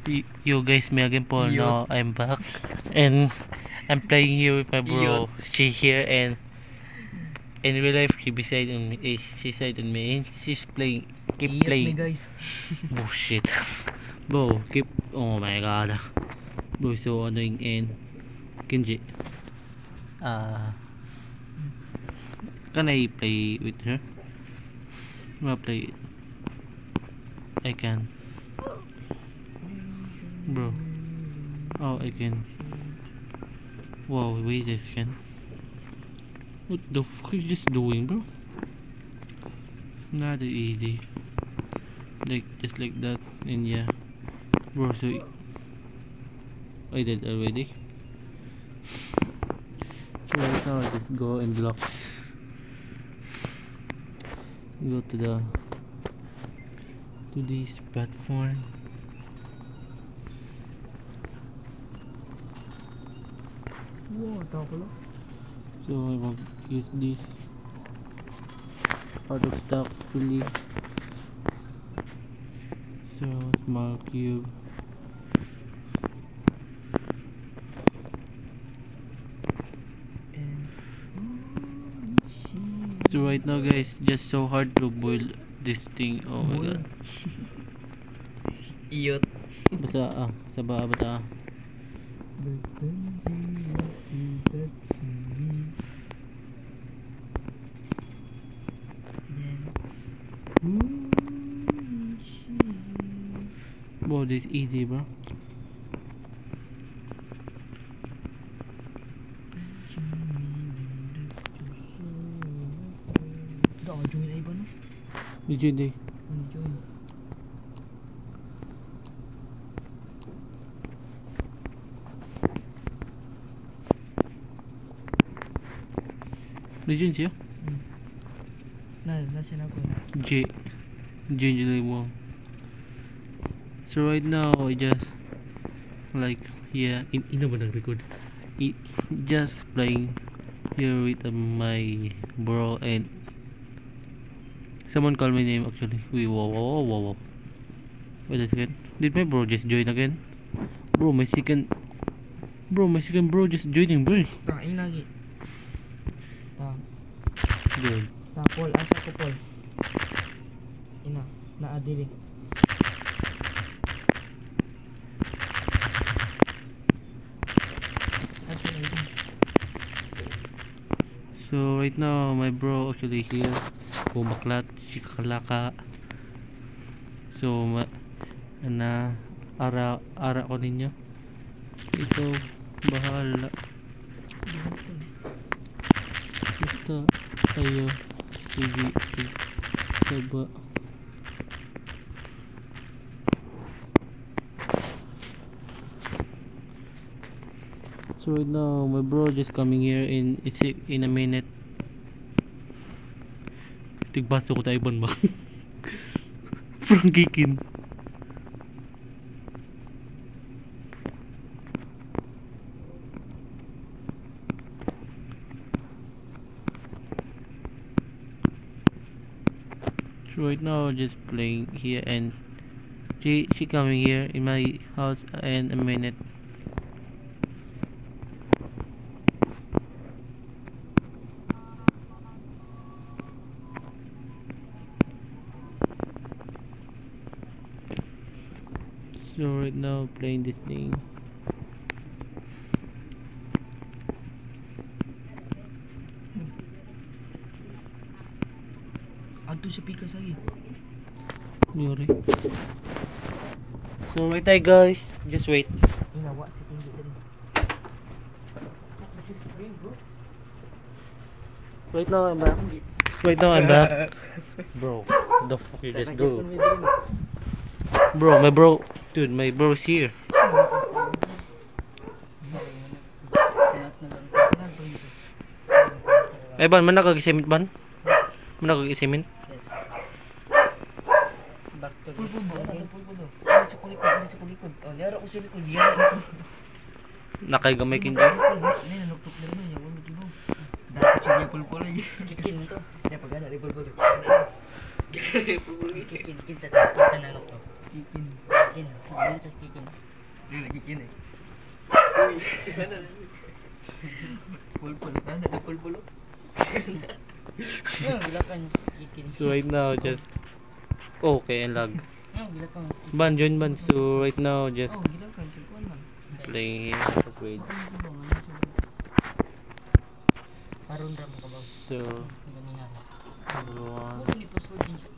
Yo guys, me again Paul. Now I'm back and I'm playing here with my bro. She's here and in real life she beside on me. She's side on me and she's playing. Keep playing. Guys. Bullshit, bro. Keep. Oh my god, bro, so annoying and Kenji. Can I play with her? Wanna play? I can. Bro. Oh, I can. Wow, wait a second. What the fuck are you just doing, bro? Not easy. Like, just like that. And yeah. Bro, so I did already. So right now, I just go in blocks. Go to this platform. Wow, tahu pula. So I will use this out of stock fully. So small cube. So right now guys, just so hard to boil this thing. Oh my god. Iyot. Basta saba bata. Bro, this is easy, bro. Dah join ai ba no? Legit day. Join. Legit siya. Nasa na ko. J Wong. So right now I just like ina ba nag-record? Just playing here with my bro and someone called my name actually. Whoa. Wait a second. Did my bro just join again? Bro, my second bro just joining, bro. Kain lagi. Good. Paul, asa ko Paul. Ina, naadiri. So right now my bro actually here. Bumaklat, Shikalaka. So ara ko ninyo. Ito bahala. Basta kayo sige saba. So right now my bro just coming here in a minute. Tigbaso ko tayo ba? Frankikin. So right now just playing here and she coming here in my house in a minute. So right now playing this thing. Adto sa pikas lagi. Yuri. So wait tayo guys. Just wait. Ina wa si tinggi diri. Right now I'm back. Bro, the fuck you just do? Bro, dude, my bro is here. Ban, mana kag-cement ban? Mana kag-cement? Back to pulpo. Sa kulikod. Oh, laro ko sa likod. Nakay gamay kin. Ni nanuktok lang no, yawa mo tubo. Dapat siya pulpo lagi. Kikin to. Ya pagana di pulpo. Kikin sa nanuktok. Kikin. Chicken. Chicken sa chicken. Hindi chicken eh. Pulpul. Ano na pulpul? Gilakan chicken. So right now, just okay and lag. Gilakan chicken. Ban, join ban. So right now, just Gilakan chicken man. playing here. Upgrade. Parang ram ka ba? So, Ganyan. everyone. Wala ni password din siya.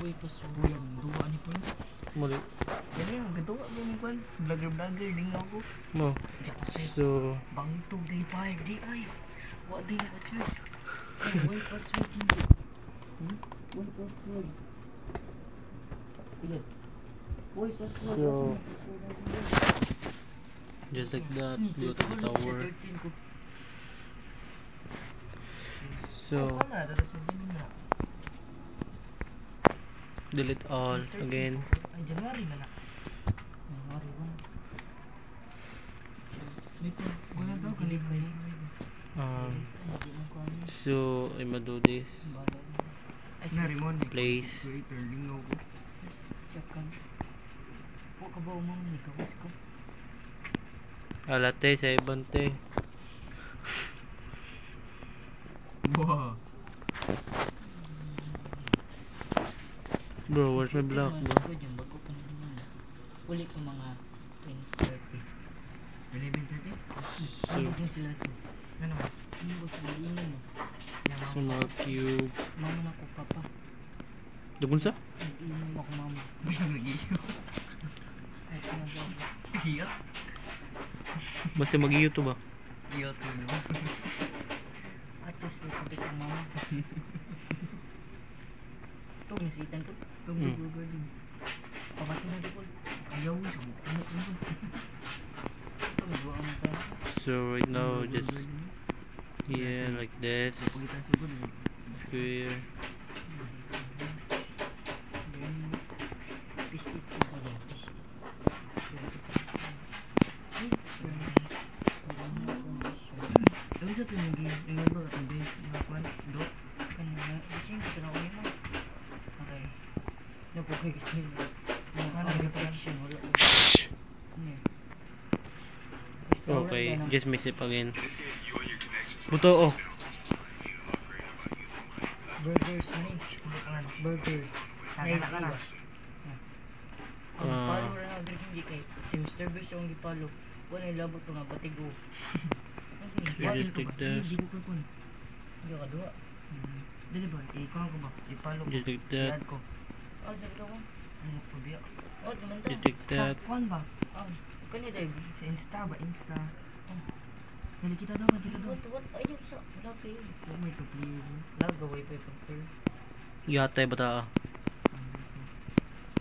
Uy, password. Uy, ang duwa ni Paul. Muli. Yan yung gaduwa ba ni Paul? Vlogger, din ako. No. So, Bangto day 5 di ay. Wa di na password. Uy, password din siya. Uy, password. Ilan? Uy, password. So, just like that, go to the tower. So, delete all again. Ay, January na na. January 1. Dito, wala daw kalibay. So, I'm gonna do this. Place. Po ka ba umang ni kawas ko? Alate sa ibante. Wow. Bro, where's my block, bro? Bago pa naman. Uli ko mga 20-30. 11-30? Ano din sila ito? Ano ba? Ano ba sila ingin mo? So, mga cube. Mama na ko papa. Dugol sa? Nag-inom ako mama. Bisang nag-inom. Ay, pinagawa. Hiyot? Basta mag-YouTube ba? Hiyot yun. Atos, kapit ang mama. Ito, nasitan ko. Ito, mag-google din. Pabati na ko. Ayaw mo siya. Ano ko mo? Ito, mag-google mo tayo. So, right now, just here, like this. Square. Sa ito yung ingat ba katong base nga kwan do kan na bising ko na ulit mo okay na po kay kasi mo kana reflection wala Okay, just miss it again. Puto, oh. Burgers man burgers nice ka ang palo na hindi kay si Mr. Beast yung gipalo wala ilabot to nga batigo. Just take this. Hindi ko kun. Hindi ka duwa. Dili ba? Ikaw ko ba? Ipalo ko. Just take that. Ko. Oh, dili ko. Ano ko biya? Oh, naman Just take that. Sa kuan ba? Oh, kani dai sa Insta ba? Insta. Dili kita daw, kita daw. What? Ayun sa lagi. Oh my god, please. Lagaway pa pa. Yatay bata ah.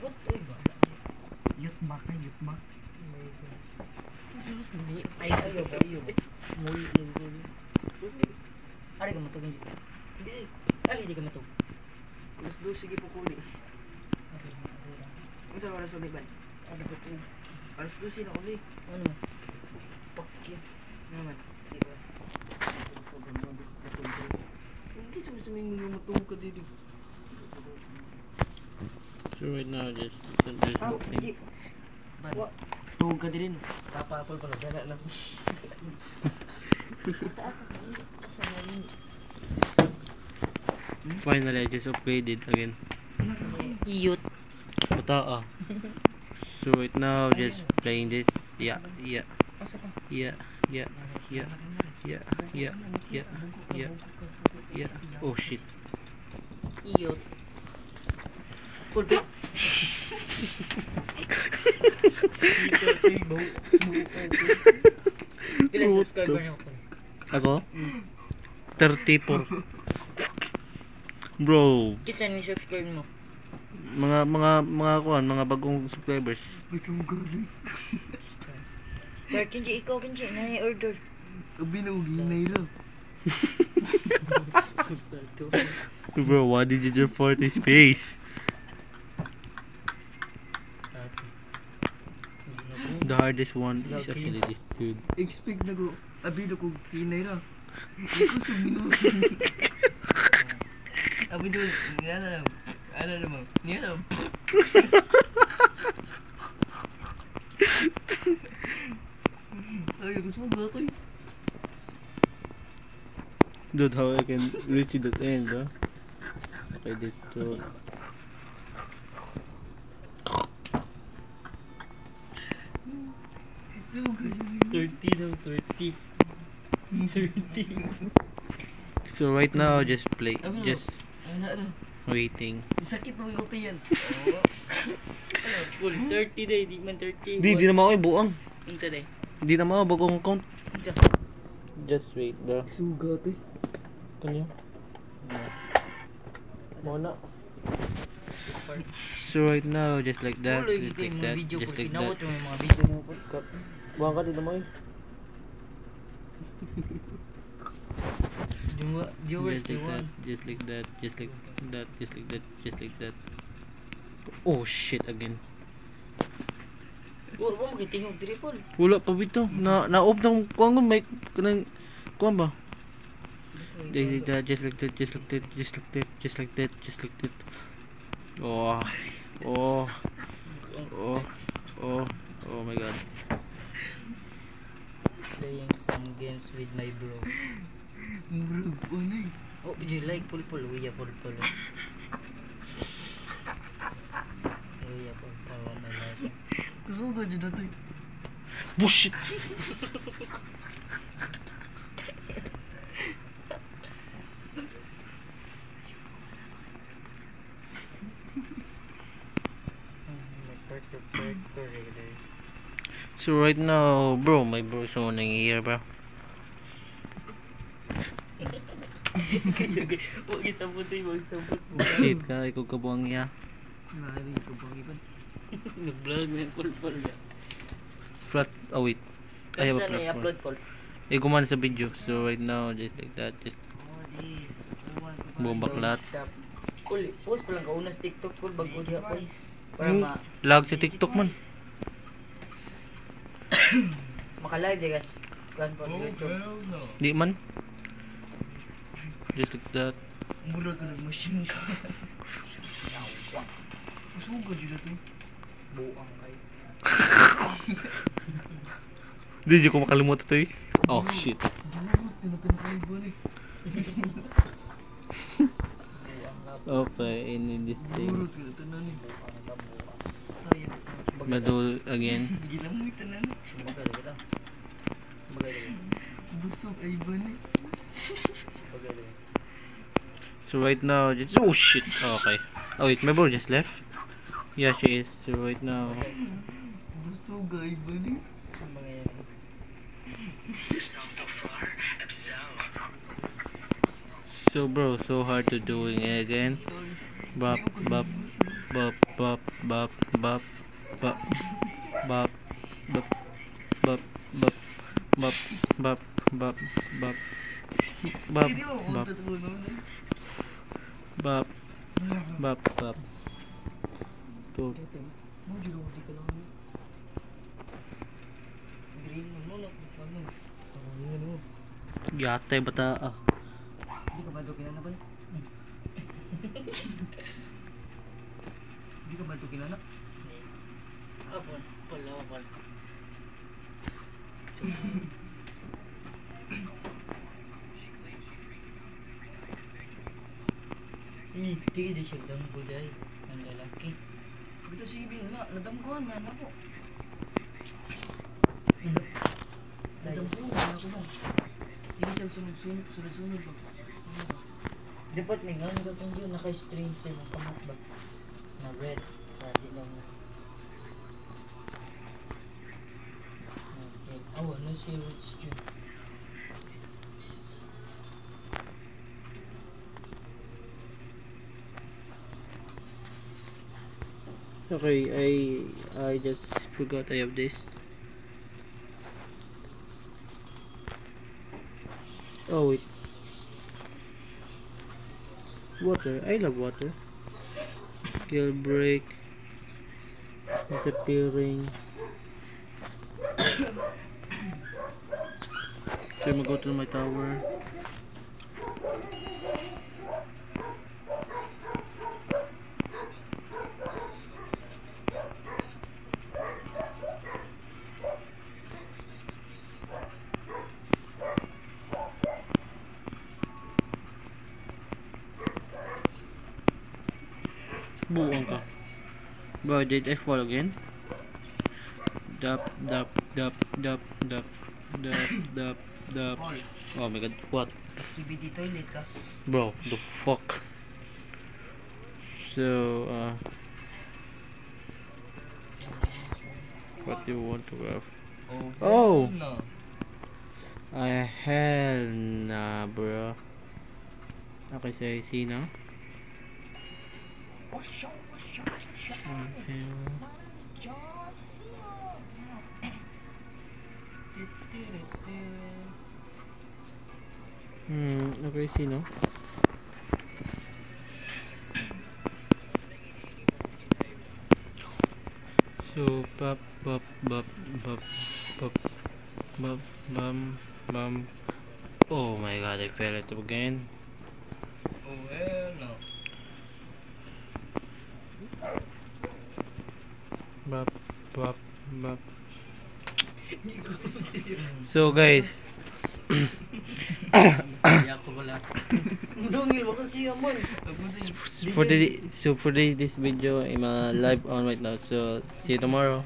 What? Ay ba? Yutma ka, yutma. Ay, ayo ba? Muli lang. Ari ka matugin dito. Hindi. Ari di ka matug. Alas 2 sige po kuli. Unsa oras uli ba? Ano ba to? Alas 2 na uli. Ano man? Pakya. Naman. Di ba? Hindi sa mga matug ka dito. So right now, just there's nothing. Tugog ka din. Papa-apple pa lang. Gala lang. Asa-asa ka. Asa na rin. Finally, I just upgraded again. Iyot. Bata ah. So right now, just playing this. Yeah. Yeah. Yeah. Yeah. Yeah. Yeah. Yeah. Oh shit. Iyot. Pulpit. Pila subscriber niyo ko? Ako? 34. Bro, Kisa ni subscribe mo? mga kuan, mga bagong subscribers. Star kinji ikaw kinji na order. Binugi na ilo. Bro, why did you just for this face? The hardest one is actually this dude. Expect na ko. Abino ko hinay ra. Iko sa binugi. Abi do, ano naman? Ano naman? Niya naman. Gusto mo gatoy? Dude, how I can reach that end, bro? Okay, dito. Suga. 30 daw, 30. 30. So right now, just play, Ano? just Ay na na. waiting. Sakit ng luto yan. Full 30 day, di man 30. Di naman ako buang. Unsa day? Di naman ako bagong count. Unsa? Just wait, bro. Suga to. Kanya? Muna. So right now, just like that, Wala just yung like mga that, video just ko. like Kinawat that. yung mga video mo po. Buang ka dito mo eh. Viewers, Just they like that, want. just like that, just like that, just like that, just like that. Oh shit again. Huwag mo kitingog triple. Wala pa bitaw. Na-off ng kuwan ko, may kanang kuwan ba? Just like that, just like that, just like that, just like that, just like that, just like that. Oh. Oh. Oh. Oh. Oh my god. Playing some games with my bro. Murag, ano eh. Oh, you like pulpul? Uya pulpul. Uya pulpul, oh my god. Gusto mo ba dyan datoy? Bullshit. So right now, bro, my bro is on here, bro. Huwag isabot eh, huwag isabot. Shit ka, ikaw ka buang iya. Nari ito bang iban? Nag-vlog na yung pulpul niya. Flat, oh wait. I have a Saan na platform. i-upload pul? Gumana sa video. So right now, just like that, just buong baklat. Pul, post pa lang kauna sa TikTok pul, bago diha pul. Para Hmm, lag sa TikTok man. Maka-live di guys. Kan po YouTube. no. Di man. Just like that. Mura ka nag-machine ka. Gusto mo ba dyan datoy? Buang kay. Di ko makalimutan to eh. Oh shit. Dugot, tinatang ka iban eh. Buang ka. Okay, in this thing. Mura ka tanan eh. Buang ka, buang. Tayo. Madul again. Gila mo yung tanan eh. Magaling kita. Magaling. Busog ay iban eh. Magaling. So right now, just oh shit. Oh, okay. Oh wait, my bro just left. Yeah, she is. So right now, Busog ay iban eh. Magaling. so bro, so hard to doing it again. Bop, bop, bop, bop, bop, bop, bop, bop, bop, bop, bop, bop, bop, bop, bop, bop, Hindi mo bop, tatunan eh. bop, bop, bop. To Mo dyan ako di ka lang. Green mo na kung saan mo. Tawalingan mo. yate bata ah. Hindi ka ba ito kinanaban? Hindi ka ba ito kinana? Apon, pala, apon. Hindi di siya dangguday ng lalaki. Ito si Ibing na, nadamguan man ako. Nadamguan man ako ba? Sige sa sunod-sunod ba? Dapat may nga nagkatong yun, naka-stream sa mga kamat ba? Na red, pati lang. Okay, awa na si Roots June. Okay, I just forgot I have this. Oh wait. Water. I love water. Skill break. Disappearing. So I'm gonna go to my tower. Bro, did I fall again? Dup, dup, dup, dup, dup, dup, dup, dup. Paul, Oh my god, what? STBD toilet ka. Bro, the fuck? So, what do you want to have? Oh! No. Hell nah, bro. Okay, so I see now. Okay. Okay, see now. So, bop, bop, bop, bop, bop, bop, bum, bum. Oh my god, I fell it again. Oh, hell no. Bop, bop, bop. So guys, for this video, I'm live on right now. So see you tomorrow.